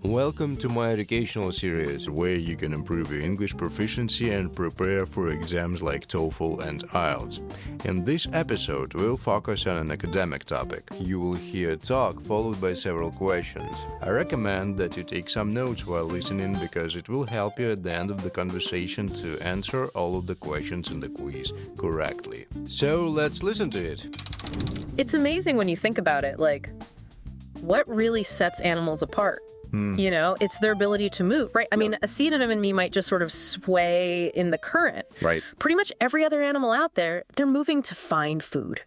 Welcome to my educational series where you can improve your English proficiency and prepare for exams like TOEFL and IELTS. In this episode, we'll focus on an academic topic. You will hear a talk followed by several questions. I recommend that you take some notes while listening because it will help you at the end of the conversation to answer all of the questions in the quiz correctly. So let's listen to it. It's amazing when you think about it, like, what really sets animals apart? You know, it's their ability to move, right? I mean, a sea anemone might just sort of sway in the current. Right. Pretty much every other animal out there, they're moving to find food,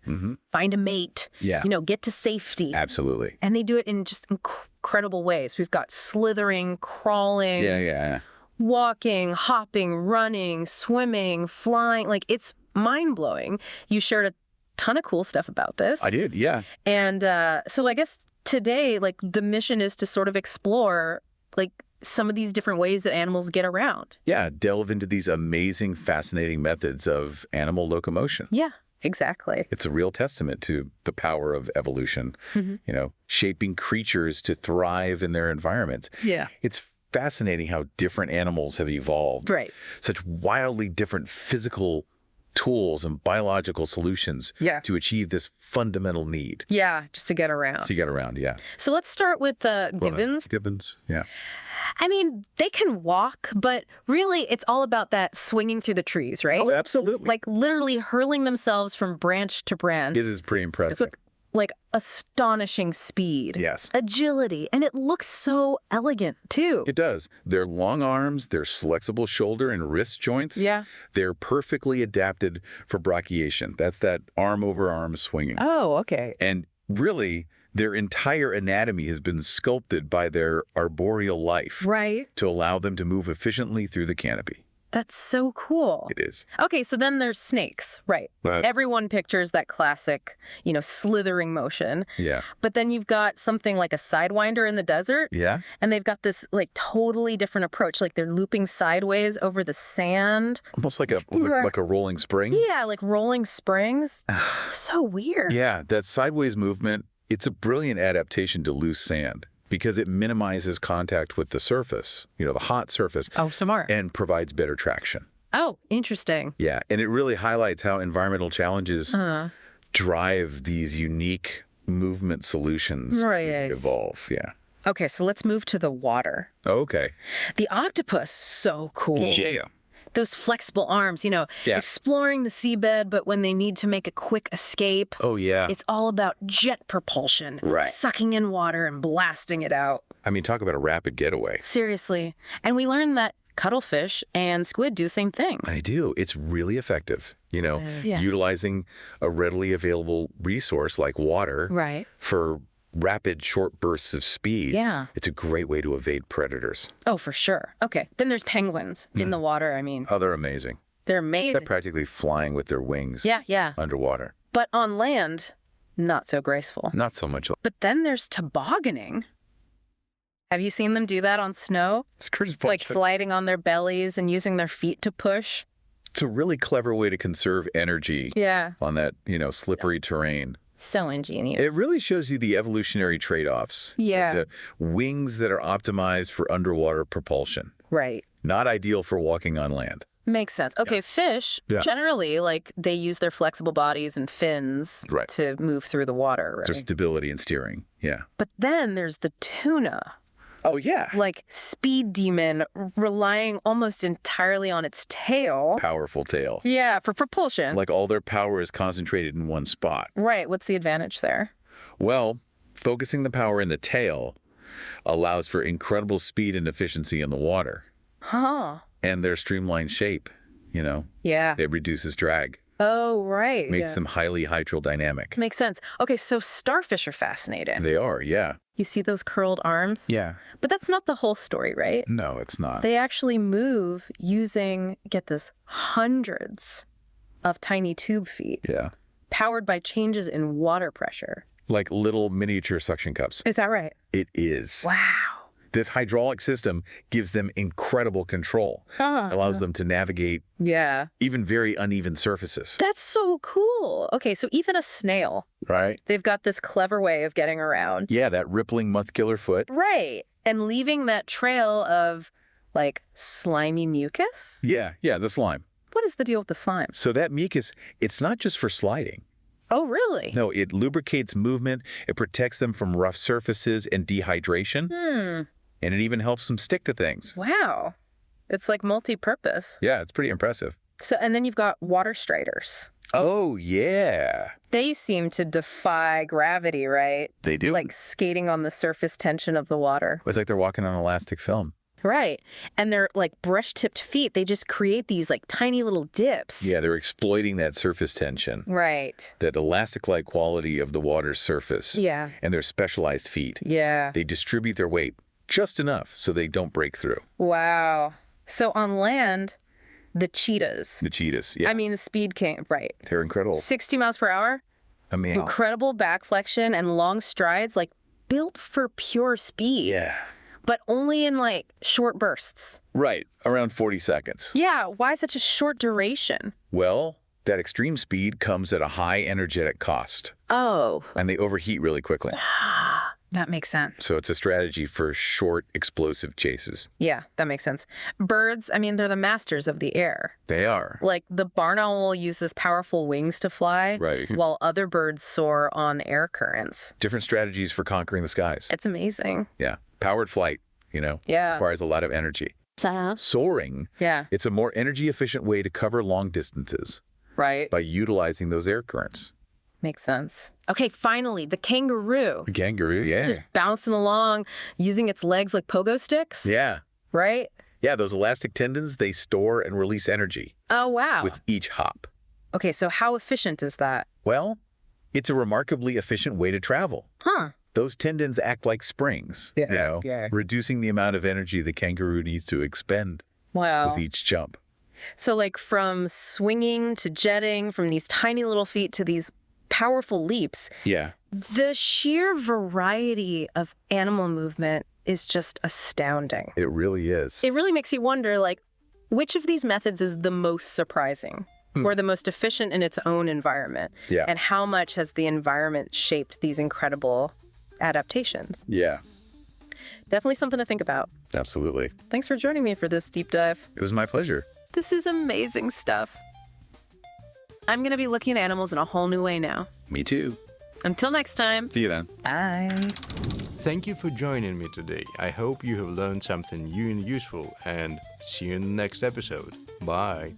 find a mate, Yeah. get to safety. Absolutely. And they do it in just incredible ways. We've got slithering, crawling, Yeah. walking, hopping, running, swimming, flying. Like, it's mind-blowing. You shared a ton of cool stuff about this. I did, yeah. And so I guess today, like, the mission is to sort of explore, like, some of these different ways that animals get around. Yeah, delve into these amazing, fascinating methods of animal locomotion. Yeah, exactly. It's a real testament to the power of evolution, shaping creatures to thrive in their environments. Yeah. It's fascinating how different animals have evolved. Right. Such wildly different physical tools and biological solutions to achieve this fundamental need. Yeah, just to get around. So you get around, yeah. So let's start with the gibbons. Gibbons, yeah. I mean, they can walk, but really it's all about that swinging through the trees, right? Oh, absolutely. Like literally hurling themselves from branch to branch. This is pretty impressive. Like astonishing speed. Yes. Agility. And it looks so elegant, too. It does. Their long arms, their flexible shoulder and wrist joints, they're perfectly adapted for brachiation. That's that arm over arm swinging. Oh, okay. And really, their entire anatomy has been sculpted by their arboreal life to allow them to move efficiently through the canopy. That's so cool. It is. Okay, so then there's snakes, right? Everyone pictures that classic, slithering motion. Yeah. But then you've got something like a sidewinder in the desert. Yeah. And they've got this, like, totally different approach. Like, they're looping sideways over the sand. Almost like a rolling spring. Yeah, like rolling springs. So weird. Yeah, that sideways movement, it's a brilliant adaptation to loose sand, because it minimizes contact with the surface, the hot surface. Oh, smart. And provides better traction. Oh, interesting. Yeah, and it really highlights how environmental challenges drive these unique movement solutions to evolve. Yeah. Okay, so let's move to the water. Okay. The octopus, so cool. Yeah. Those flexible arms, exploring the seabed, but when they need to make a quick escape. Oh, yeah. It's all about jet propulsion. Right. Sucking in water and blasting it out. I mean, talk about a rapid getaway. Seriously. And we learned that cuttlefish and squid do the same thing. I do. It's really effective, utilizing a readily available resource like water for rapid, short bursts of speed. Yeah. It's a great way to evade predators. Oh, for sure. Okay. Then there's penguins in the water, I mean. Oh, they're amazing. They're amazing. They're practically flying with their wings underwater. But on land, not so graceful. Not so much. But then there's tobogganing. Have you seen them do that on snow? Like sliding on their bellies and using their feet to push? It's a really clever way to conserve energy on that, slippery terrain. So ingenious. It really shows you the evolutionary trade-offs. Yeah. The wings that are optimized for underwater propulsion. Right. Not ideal for walking on land. Makes sense. Okay, fish, generally, like, they use their flexible bodies and fins to move through the water, right? For stability and steering, But then there's the tuna. Oh, yeah. Like speed demon, relying almost entirely on its tail. Powerful tail. Yeah, for propulsion. Like all their power is concentrated in one spot. Right. What's the advantage there? Well, focusing the power in the tail allows for incredible speed and efficiency in the water. Huh. And their streamlined shape, Yeah. it reduces drag. Oh, right. Makes them highly hydrodynamic. Makes sense. Okay, so starfish are fascinating. They are, yeah. You see those curled arms? Yeah. But that's not the whole story, right? No, it's not. They actually move using, get this, hundreds of tiny tube feet. Yeah. Powered by changes in water pressure. Like little miniature suction cups. Is that right? It is. Wow. This hydraulic system gives them incredible control. Allows them to navigate even very uneven surfaces. That's so cool. Okay, so even a snail. Right. They've got this clever way of getting around. Yeah, that rippling muscular foot. Right. And leaving that trail of, like, slimy mucus? Yeah, the slime. What is the deal with the slime? So that mucus, it's not just for sliding. Oh, really? No, it lubricates movement, it protects them from rough surfaces and dehydration, and it even helps them stick to things. Wow. It's like multi-purpose. Yeah, it's pretty impressive. So, and then you've got water striders. Oh, yeah. They seem to defy gravity, right? They do. Like skating on the surface tension of the water. It's like they're walking on elastic film. Right. And they're like brush-tipped feet. They just create these like tiny little dips. Yeah, they're exploiting that surface tension. Right. That elastic-like quality of the water's surface. Yeah. And their specialized feet. Yeah. They distribute their weight just enough so they don't break through. Wow. So on land, the cheetahs. The cheetahs, yeah. I mean, the speed king, right. They're incredible. 60 miles per hour. I mean, incredible back flexion and long strides, like built for pure speed. Yeah. But only in like short bursts. Right, around 40 seconds. Yeah, why such a short duration? Well, that extreme speed comes at a high energetic cost. Oh. And they overheat really quickly. That makes sense. So it's a strategy for short, explosive chases. Yeah, that makes sense. Birds, I mean, they're the masters of the air. They are. Like the barn owl uses powerful wings to fly, right, while other birds soar on air currents. Different strategies for conquering the skies. It's amazing. Yeah. Powered flight, requires a lot of energy. Soaring, it's a more energy efficient way to cover long distances. Right. By utilizing those air currents. Makes sense. Okay, finally, the kangaroo. The kangaroo, yeah. Just bouncing along, using its legs like pogo sticks. Yeah. Right? Yeah, those elastic tendons, they store and release energy. Oh, wow. With each hop. Okay, so how efficient is that? Well, it's a remarkably efficient way to travel. Huh. Those tendons act like springs, reducing the amount of energy the kangaroo needs to expend with each jump. So like from swinging to jetting, from these tiny little feet to these powerful leaps. Yeah. The sheer variety of animal movement is just astounding. It really is. It really makes you wonder, like, which of these methods is the most surprising or the most efficient in its own environment? Yeah. And how much has the environment shaped these incredible adaptations? Yeah. Definitely something to think about. Absolutely. Thanks for joining me for this deep dive. It was my pleasure. This is amazing stuff. I'm going to be looking at animals in a whole new way now. Me too. Until next time. See you then. Bye. Thank you for joining me today. I hope you have learned something new and useful, and see you in the next episode. Bye.